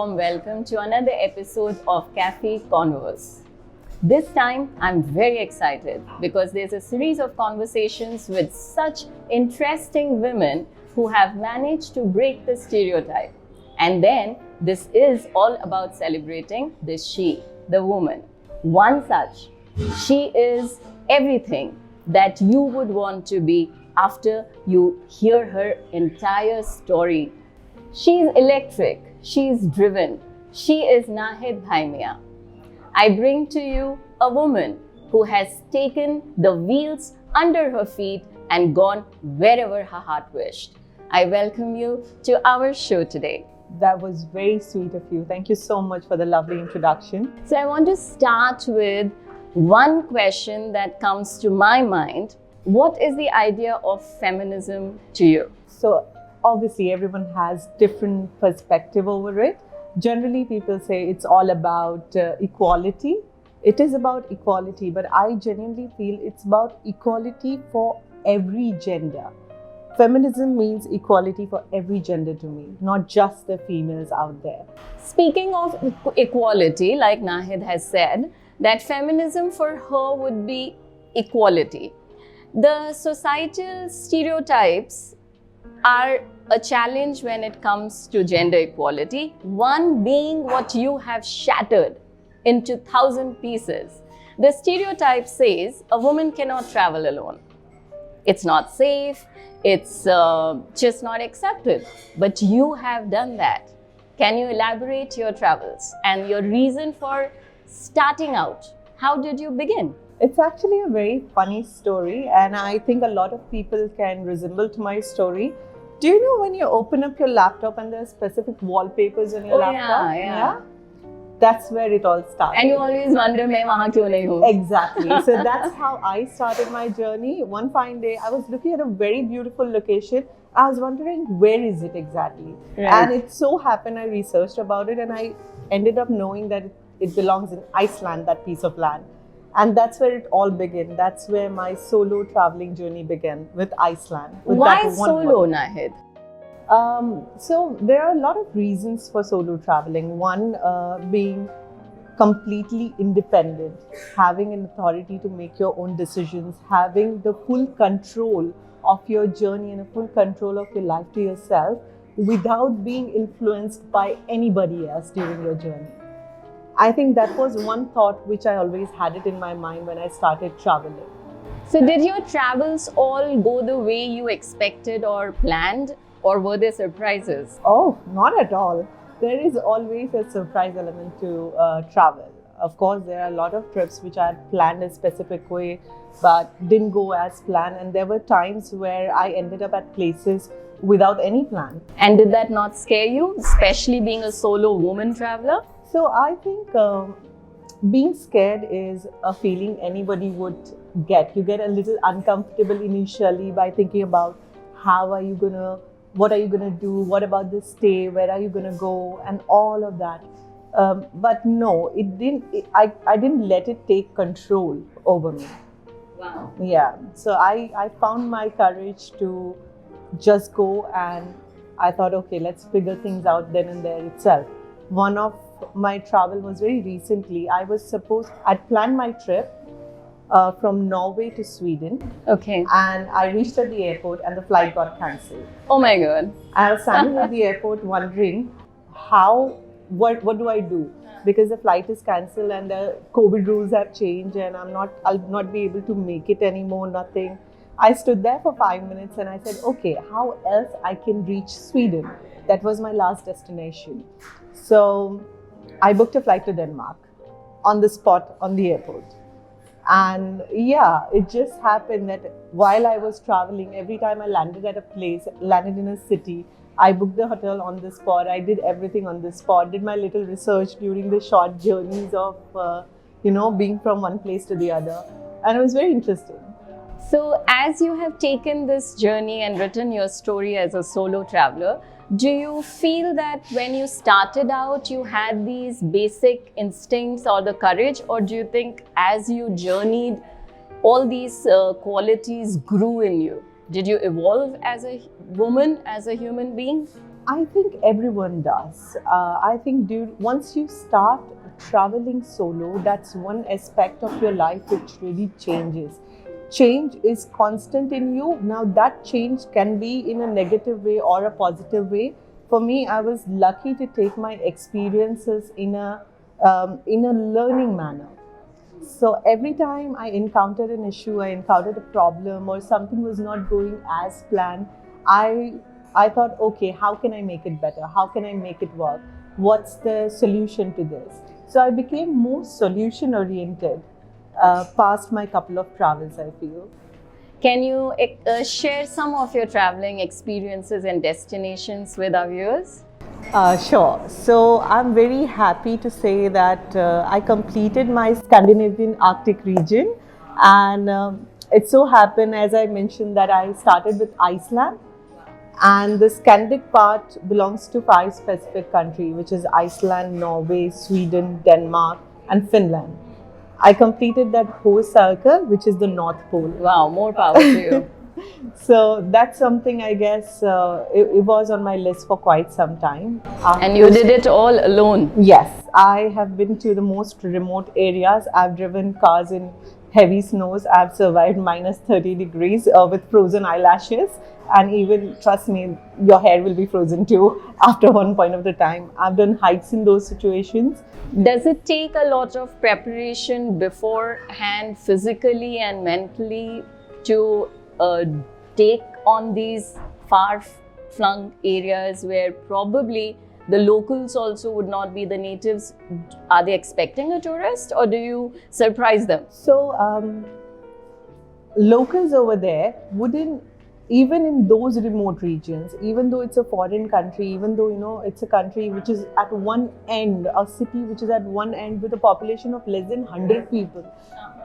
warm welcome to another episode of Kefiee Konvos. This time, I'm very excited because there's a series of conversations with such interesting women who have managed to break the stereotype. And then, this is all about celebrating the she, the woman. One such, she is everything that you would want to be after you hear her entire story. She's electric, she's driven, she is Nahid Bhaimia. I bring to you a woman who has taken the wheels under her feet and gone wherever her heart wished. I welcome you to our show today. That was very sweet of you. Thank you so much for the lovely introduction. So I want to start with one question that comes to my mind. What is the idea of feminism to you? So obviously everyone has different perspective over it. Generally people say it's all about equality. It is about equality, but I genuinely feel it's about equality for every gender. Feminism means equality for every gender to me, not just the females out there. Speaking of equality, like Nahid has said, that feminism for her would be equality. The societal stereotypes are a challenge when it comes to gender equality. One being what you have shattered into 1,000 pieces. The stereotype says a woman cannot travel alone. It's not safe, it's just not accepted. But you have done that. Can you elaborate your travels and your reason for starting out? How did you begin? It's actually a very funny story, and I think a lot of people can resemble to my story. Do you know when you open up your laptop and there are specific wallpapers on your laptop? Yeah. That's where it all started. And you always wonder, मैं वहाँ क्यों नहीं हूँ? Exactly. So that's how I started my journey. One fine day, I was looking at a very beautiful location. I was wondering, where is it exactly? Right. And it so happened I researched about it and I ended up knowing that it belongs in Iceland, that piece of land. And that's where it all began. That's where my solo traveling journey began, with Iceland. With Why solo, Nahid? So there are a lot of reasons for solo traveling. One being completely independent, having an authority to make your own decisions, having the full control of your journey and a full control of your life to yourself without being influenced by anybody else during your journey. I think that was one thought which I always had it in my mind when I started traveling. So did your travels all go the way you expected or planned, or were there surprises? Oh, not at all. There is always a surprise element to travel. Of course, there are a lot of trips which I had planned a specific way but didn't go as planned, and there were times where I ended up at places without any plan. And did that not scare you, especially being a solo woman traveler? So I think being scared is a feeling anybody would get. You get a little uncomfortable initially by thinking about what are you gonna do, what about the stay, where are you gonna go, and all of that. But no, it didn't. I didn't let it take control over me. Wow. Yeah. So I found my courage to just go, and I thought, okay, let's figure things out then and there itself. One of my travel was very recently. I'd planned my trip from Norway to Sweden. Okay. And I reached at the airport and the flight got cancelled. Oh my God. I was standing at the airport wondering what do I do? Because the flight is cancelled and the COVID rules have changed and I'll not be able to make it anymore, nothing. I stood there for 5 minutes and I said, okay, how else I can reach Sweden? That was my last destination. So I booked a flight to Denmark on the spot on the airport. And yeah, it just happened that while I was traveling, every time I landed at a place, landed in a city, I booked the hotel on the spot. I did everything on the spot, did my little research during the short journeys of, being from one place to the other. And it was very interesting. So as you have taken this journey and written your story as a solo traveler, do you feel that when you started out, you had these basic instincts or the courage, or do you think as you journeyed, all these qualities grew in you? Did you evolve as a woman, as a human being? I think everyone does. I think, dude, once you start traveling solo, that's one aspect of your life which really changes. Change is constant in you. Now, that change can be in a negative way or a positive way. For me, I was lucky to take my experiences in a learning manner. So every time I encountered an issue, I encountered a problem, or something was not going as planned, I I thought, okay, how can I make it better? How can I make it work? What's the solution to this? So I became more solution oriented past my couple of travels, I feel. Can you share some of your traveling experiences and destinations with our viewers? Sure. So I'm very happy to say that I completed my Scandinavian Arctic region, and it so happened, as I mentioned, that I started with Iceland, and the Scandic part belongs to 5 specific countries, which is Iceland, Norway, Sweden, Denmark, and Finland. I completed that whole circle, which is the North Pole. Wow, more power to you. So that's something, I guess, it was on my list for quite some time. And you did it all alone? Yes, I have been to the most remote areas. I've driven cars in heavy snows. I've survived minus 30 degrees with frozen eyelashes. And even, trust me, your hair will be frozen too after one point of the time. I've done hikes in those situations. Does it take a lot of preparation beforehand, physically and mentally, to take on these far-flung areas where probably the locals also would not be the natives? Are they expecting a tourist, or do you surprise them? So, locals over there wouldn't, even in those remote regions, even though it's a foreign country, even though, you know, it's a country which is at one end, a city which is at one end with a population of less than 100 people,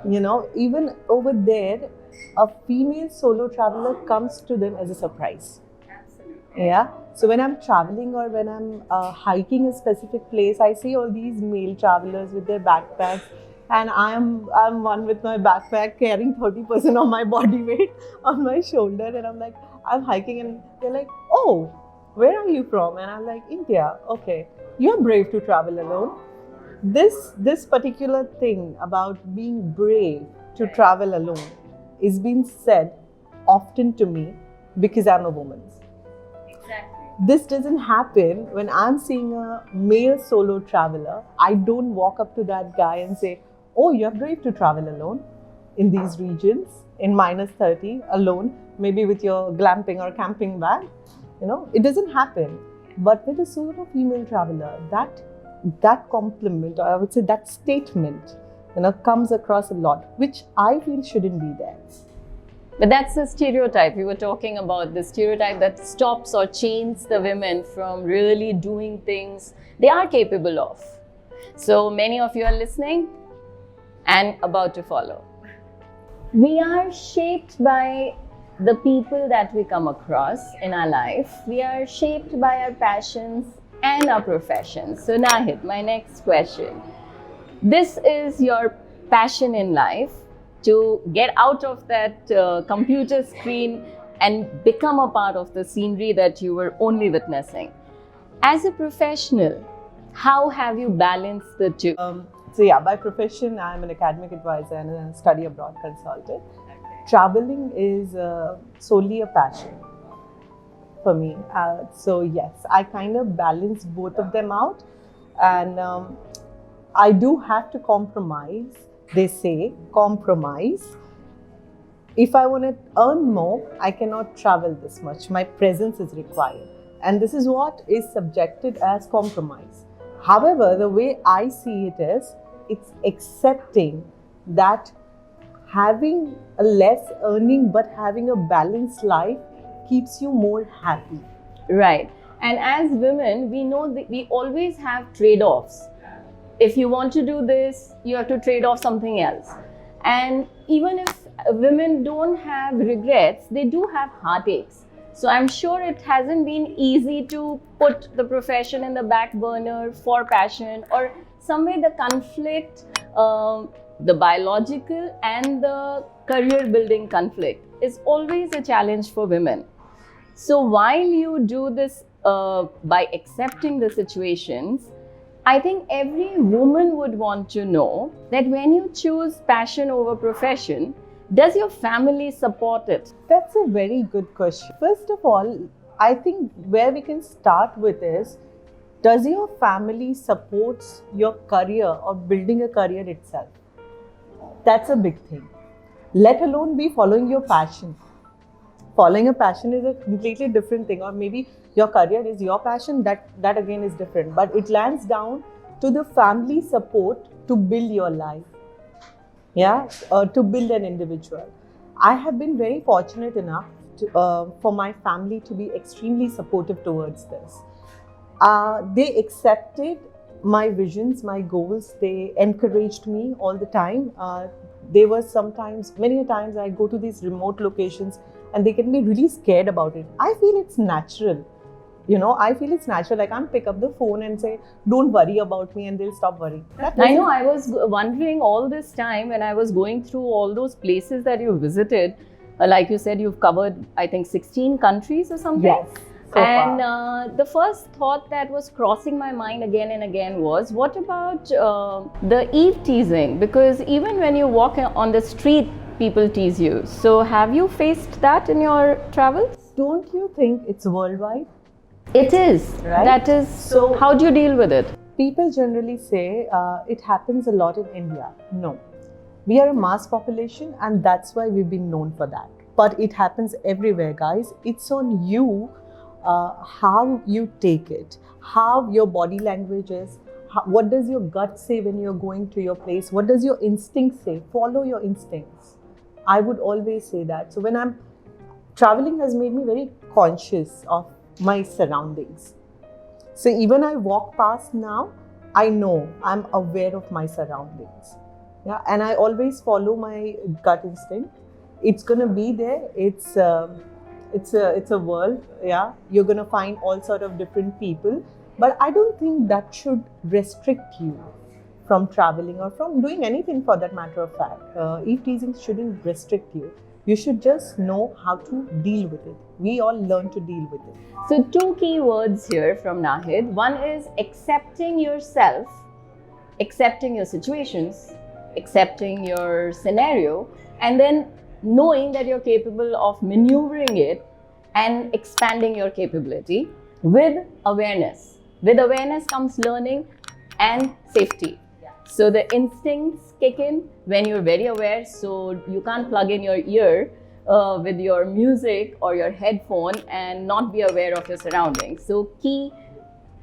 you know, even over there, a female solo traveler comes to them as a surprise. Absolutely. Yeah. So when I'm traveling or when I'm hiking a specific place, I see all these male travelers with their backpacks, and I'm one with my backpack carrying 30% of my body weight on my shoulder, and I'm like, I'm hiking, and they're like, oh, where are you from? And I'm like, India. Okay, you're brave to travel alone. This particular thing about being brave to travel alone is being said often to me because I'm a woman. Exactly. This doesn't happen when I'm seeing a male solo traveler. I don't walk up to that guy and say, oh, you're brave to travel alone in these regions in minus 30 alone, maybe with your glamping or camping bag. You know, it doesn't happen. But with a solo female traveler, that compliment, or I would say that statement, you know, comes across a lot, which I feel shouldn't be there. But that's the stereotype. We were talking about the stereotype that stops or chains the women from really doing things they are capable of. So many of you are listening and about to follow. We are shaped by the people that we come across in our life. We are shaped by our passions and our professions. So Nahid, my next question. This is your passion in life, to get out of that computer screen and become a part of the scenery that you were only witnessing. As a professional, how have you balanced the two? So yeah, by profession, I'm an academic advisor and a study abroad consultant. Traveling is solely a passion for me. So yes, I kind of balance both of them out, and I do have to compromise. They say compromise. If I want to earn more, I cannot travel this much. My presence is required. And this is what is subjected as compromise. However, the way I see it is, it's accepting that having a less earning but having a balanced life keeps you more happy. Right. And as women, we know that we always have trade-offs. If you want to do this, you have to trade off something else. And even if women don't have regrets, they do have heartaches. So I'm sure it hasn't been easy to put the profession in the back burner for passion, or somewhere the conflict, the biological and the career building conflict is always a challenge for women. So while you do this by accepting the situations, I think every woman would want to know that when you choose passion over profession, does your family support it? That's a very good question. First of all, I think where we can start with is, does your family supports your career or building a career itself? That's a big thing. Let alone be following your passion. Following a passion is a completely different thing, or maybe your career is your passion, that again is different. But it lands down to the family support to build your life, to build an individual. I have been very fortunate enough for my family to be extremely supportive towards this. They accepted my visions, my goals. They encouraged me all the time. There were many times I go to these remote locations and they can be really scared about it. I feel it's natural. I feel it's natural. I can't pick up the phone and say, don't worry about me, and they'll stop worrying. I know, I was wondering all this time when I was going through all those places that you visited. Like you said, you've covered, I think, 16 countries or something. Yes. So and the first thought that was crossing my mind again and again was, what about the eve teasing? Because even when you walk on the street, people tease you. So have you faced that in your travels? Don't you think it's worldwide? It is. Right? That is. So how do you deal with it? People generally say it happens a lot in India. No. We are a mass population, and that's why we've been known for that. But it happens everywhere, guys. It's on you how you take it, how your body language is, what does your gut say when you're going to your place, what does your instinct say? Follow your instincts. I would always say that. So when I'm traveling has made me very conscious of my surroundings. So even I walk past now, I know I'm aware of my surroundings. Yeah, and I always follow my gut instinct. It's gonna be there. It's a world. Yeah, you're gonna find all sort of different people, but I don't think that should restrict you from traveling or from doing anything, for that matter of fact. Eve teasing shouldn't restrict you. You should just know how to deal with it. We all learn to deal with it. So 2 key words here from Nahid. One is accepting yourself, accepting your situations, accepting your scenario, and then knowing that you're capable of maneuvering it and expanding your capability with awareness. With awareness comes learning and safety. So the instincts kick in when you're very aware, so you can't plug in your ear with your music or your headphone and not be aware of your surroundings. So key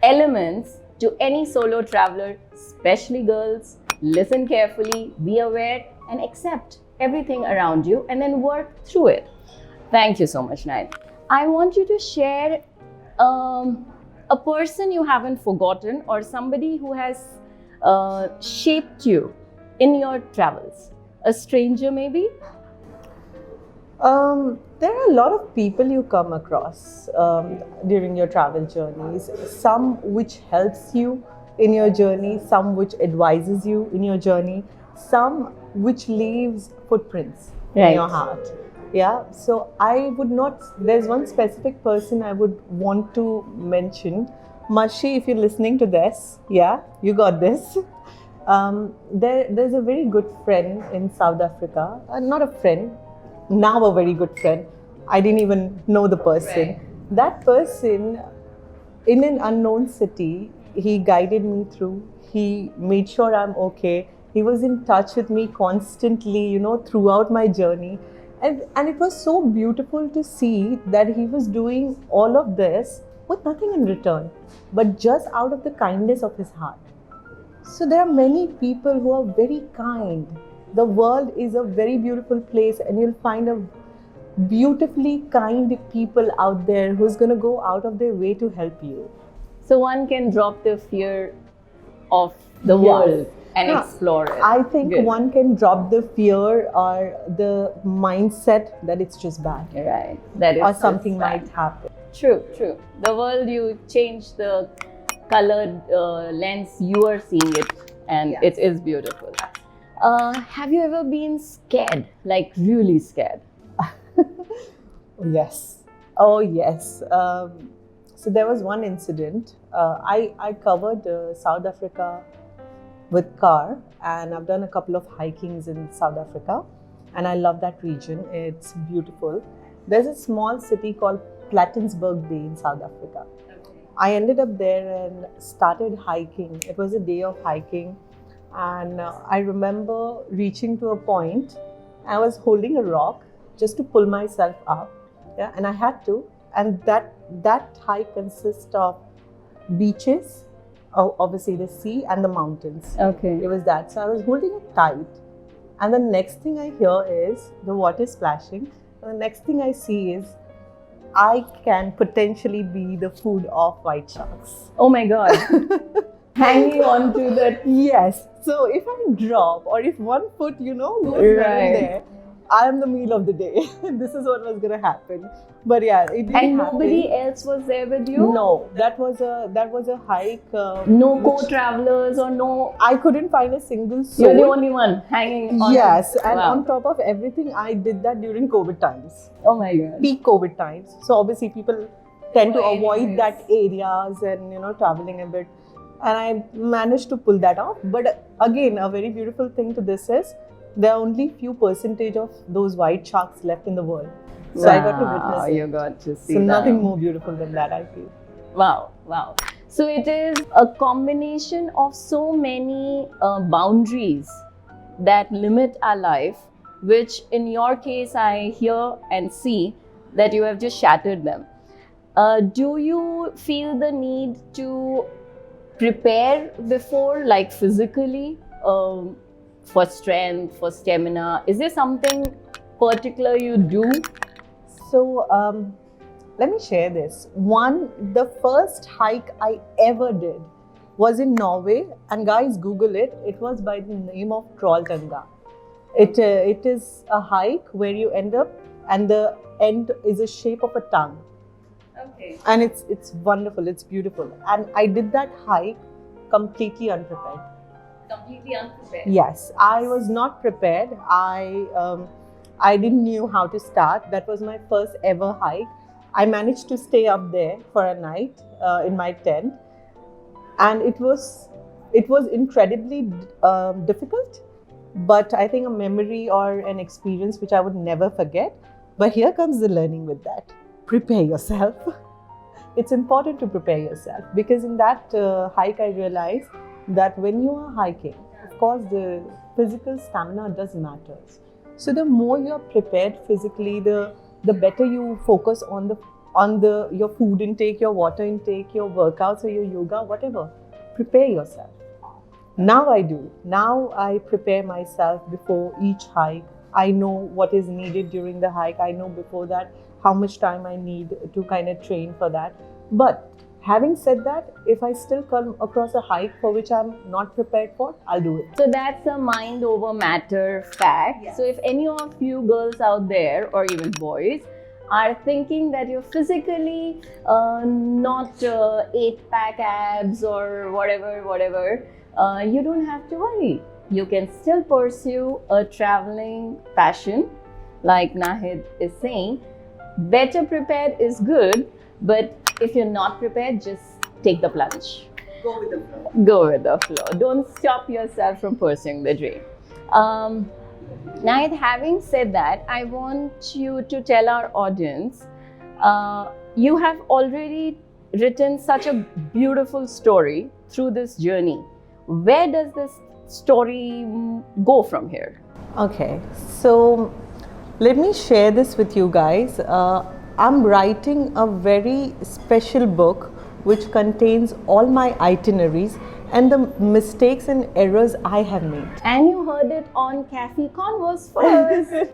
elements to any solo traveler, especially girls: listen carefully, be aware, and accept everything around you, and then work through it. Thank you so much, Nahid. I want you to share a person you haven't forgotten, or somebody who has shaped you in your travels. A stranger, maybe? There are a lot of people you come across during your travel journeys. Some which helps you in your journey, some which advises you in your journey, some which leaves footprints in your heart. Yeah, so I would not, there's one specific person I would want to mention. Mashi, if you're listening to this, yeah, you got this. There's a very good friend in South Africa, not a friend, now a very good friend. I didn't even know the person. Right. That person, in an unknown city, he guided me through. He made sure I'm okay. He was in touch with me constantly, throughout my journey. And it was so beautiful to see that he was doing all of this with nothing in return, but just out of the kindness of his heart. So there are many people who are very kind. The world is a very beautiful place, and you'll find a beautifully kind people out there who's going to go out of their way to help you. So one can drop the fear of the world and explore it. I think one can drop the fear or the mindset that it's just bad. Right. That is or something might happen. True. The world, you change the colored lens, you are seeing it, and it is beautiful. Have you ever been scared, like really scared? Yes. Oh, yes. So there was one incident. I covered South Africa with car, and I've done a couple of hikings in South Africa, and I love that region. It's beautiful. There's a small city called Platensburg Bay in South Africa. I ended up there and started hiking. It was a day of hiking, and I remember reaching to a point. I was holding a rock just to pull myself up, yeah, and I had to. And that hike consists of beaches, obviously the sea and the mountains. Okay. It was that. So I was holding it tight, and the next thing I hear is the water splashing, and the next thing I see is I can potentially be the food of white sharks. Oh my God. Hanging on to that. Yes. So if I drop, or if one foot, goes Right. there, I am the meal of the day. This is what was gonna happen. But yeah, it didn't And happen. nobody else was there with you? No, that was a hike. No which co-travelers or no? I couldn't find a single soul. You're the only one hanging on. Yes, and Wow. on top of everything, I did that during COVID times, Oh my God. peak COVID times. So obviously people tend to Right. avoid that areas and traveling a bit. And I managed to pull that off. But again, a very beautiful thing to this is there are only few percentage of those white sharks left in the world. So I got to witness it. You got to see So that. nothing more beautiful than that, I feel. Wow, wow. So it is a combination of so many boundaries that limit our life, which in your case I hear and see that you have just shattered them. Do you feel the need to prepare before, like physically, for strength, for stamina? Is there something particular you do? So let me share this. The first hike I ever did was in Norway, and guys, Google it. It was by the name of Trolltunga. It is a hike where you end up, and the end is a shape of a tongue. Okay. And it's wonderful. It's beautiful. And I did that hike completely unprepared. Completely unprepared. Yes, I was not prepared. I didn't knew how to start. That was my first ever hike. I managed to stay up there for a night in my tent, and it was incredibly difficult, but I think a memory or an experience which I would never forget. But here comes the learning with that. Prepare yourself. It's important to prepare yourself, because in that hike I realized that when you are hiking, of course the physical stamina does matter. So the more you are prepared physically, the better you focus on your food intake, your water intake, your workouts or your yoga, whatever. Prepare yourself. Now I do. Now I prepare myself before each hike. I know what is needed during the hike. I know before that how much time I need to kind of train for that. But having said that, if I still come across a hike for which I'm not prepared for, I'll do it. So that's a mind over matter fact. Yes. So if any of you girls out there, or even boys, are thinking that you're physically not 8-pack abs or whatever, you don't have to worry. You can still pursue a traveling passion, like Nahid is saying. Better prepared is good, but if you're not prepared, just take the plunge. Go with the flow. Go with the flow. Don't stop yourself from pursuing the dream. Nahid, having said that, I want you to tell our audience, you have already written such a beautiful story through this journey. Where does this story go from here? Okay, so let me share this with you guys. I'm writing a very special book which contains all my itineraries and the mistakes and errors I have made. And you heard it on Kefiee Konvos first.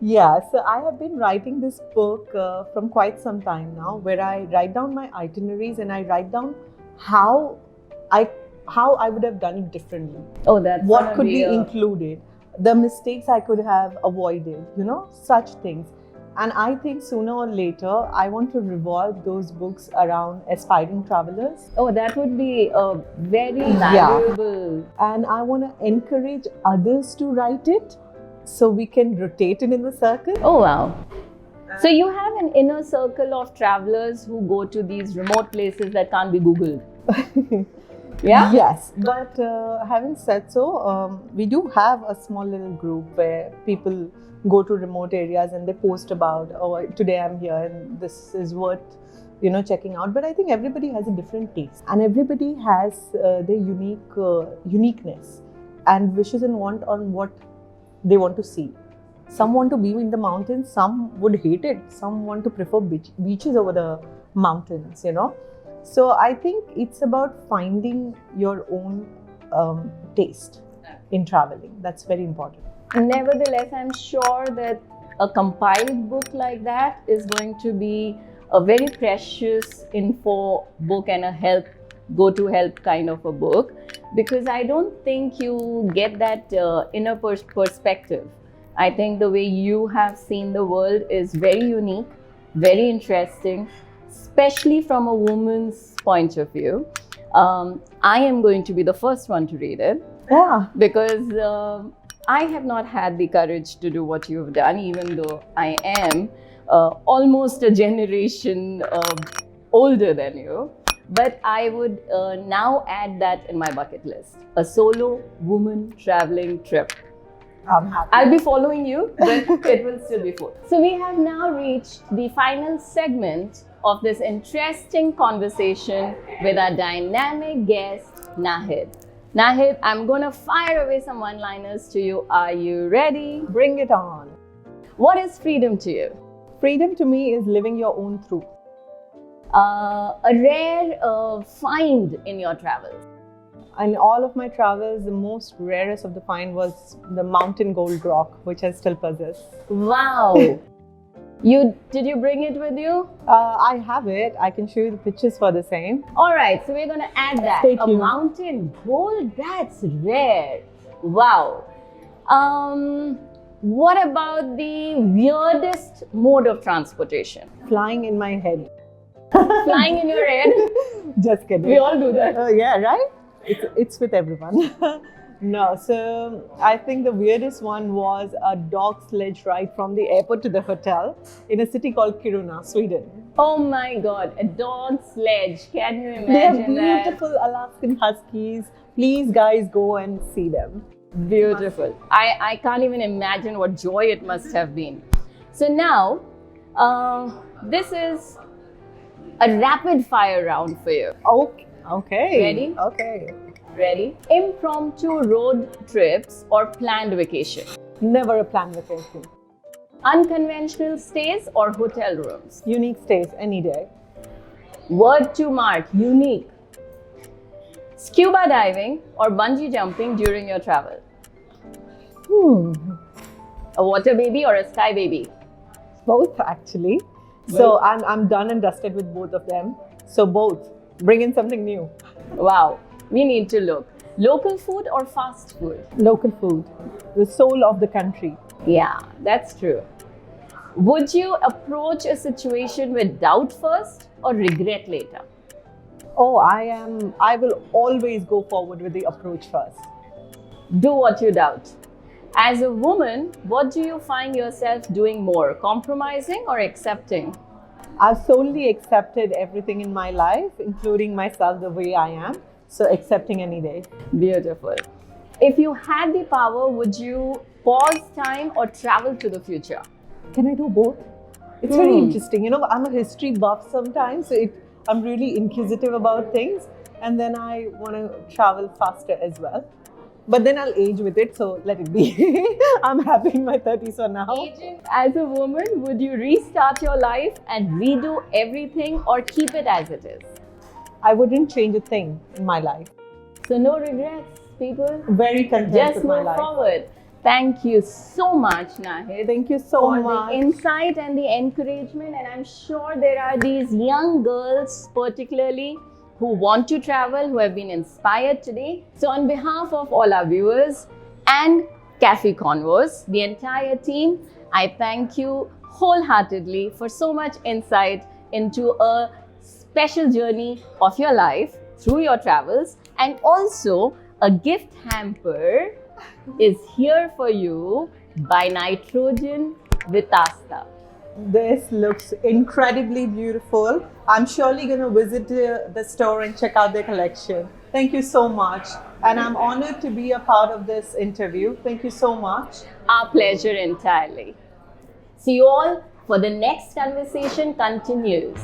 Yeah, so I have been writing this book from quite some time now, where I write down my itineraries and I write down how I would have done it differently. Oh, that's What could be included, the mistakes I could have avoided, such things. And I think sooner or later, I want to revolve those books around aspiring travelers. Oh, that would be a very valuable. And I want to encourage others to write it so we can rotate it in the circle. Oh, wow. So you have an inner circle of travelers who go to these remote places that can't be Googled. Yeah? Yes, but having said so, we do have a small little group where people go to remote areas and they post about, oh, today I'm here and this is worth, checking out. But I think everybody has a different taste and everybody has their uniqueness and wishes and want on what they want to see. Some want to be in the mountains, some would hate it, some want to prefer beaches over the mountains, So I think it's about finding your own taste in traveling. That's very important. Nevertheless, I'm sure that a compiled book like that is going to be a very precious info book and a go-to help kind of a book, because I don't think you get that inner perspective. I think the way you have seen the world is very unique, very interesting, especially from a woman's point of view. I am going to be the first one to read it. Yeah. Because I have not had the courage to do what you've done, even though I am almost a generation older than you. But I would now add that in my bucket list. A solo woman traveling trip. I'm happy. I'll be following you, but it will still be full. So we have now reached the final segment of this interesting conversation with our dynamic guest, Nahid. Nahid, I'm going to fire away some one-liners to you. Are you ready? Bring it on. What is freedom to you? Freedom to me is living your own truth. A rare find in your travels? In all of my travels, the most rarest of the find was the mountain gold rock, which I still possess. Wow! Did you bring it with you? I have it. I can show you the pictures for the same. All right, so we're going to add that. Stay A tuned. mountain gold, that's rare. Wow. What about the weirdest mode of transportation? Flying in my head. Flying in your head? Just kidding. We all do that. Yeah, right? It's with everyone. No, so I think the weirdest one was a dog sledge ride from the airport to the hotel in a city called Kiruna, Sweden. Oh my God, a dog sledge. Can you They have imagine that? beautiful Alaskan Huskies. Please, guys, go and see them. Beautiful. I can't even imagine what joy it must have been. So now, this is a rapid fire round for you. Okay. Ready? Okay. Ready? Impromptu road trips or planned vacation? Never a planned vacation. Unconventional stays or hotel rooms? Unique stays any day. Word to mark, unique. Scuba diving or bungee jumping during your travel? A water baby or a sky baby? Both, actually. So I'm done and dusted with both of them. So both. Bring in something new. Wow, we need to look. Local food or fast food? Local food. The soul of the country. Yeah, that's true. Would you approach a situation with doubt first or regret later? Oh, I will always go forward with the approach first. Do what you doubt. As a woman, what do you find yourself doing more, compromising or accepting? I've solely accepted everything in my life, including myself the way I am. So accepting any day. Beautiful. If you had the power, would you pause time or travel to the future? Can I do both? It's very interesting. I'm a history buff sometimes, so I'm really inquisitive about things. And then I want to travel faster as well. But then I'll age with it, so let it be. I'm happy in my 30s for now. As a woman, would you restart your life and redo everything or keep it as it is? I wouldn't change a thing in my life. So no regrets, people. Very content Just with my move life. forward. Thank you so much, Nahid. Thank you so for much. the insight and the encouragement. And I'm sure there are these young girls, particularly, who want to travel, who have been inspired today. So on behalf of all our viewers and Kefiee Konvos, the entire team, I thank you wholeheartedly for so much insight into a special journey of your life through your travels. And also a gift hamper is here for you by Nitrogen Vitasta. This looks incredibly beautiful. I'm surely going to visit the store and check out their collection. Thank you so much. And I'm honored to be a part of this interview. Thank you so much. Our pleasure entirely. See you all for the next conversation continues.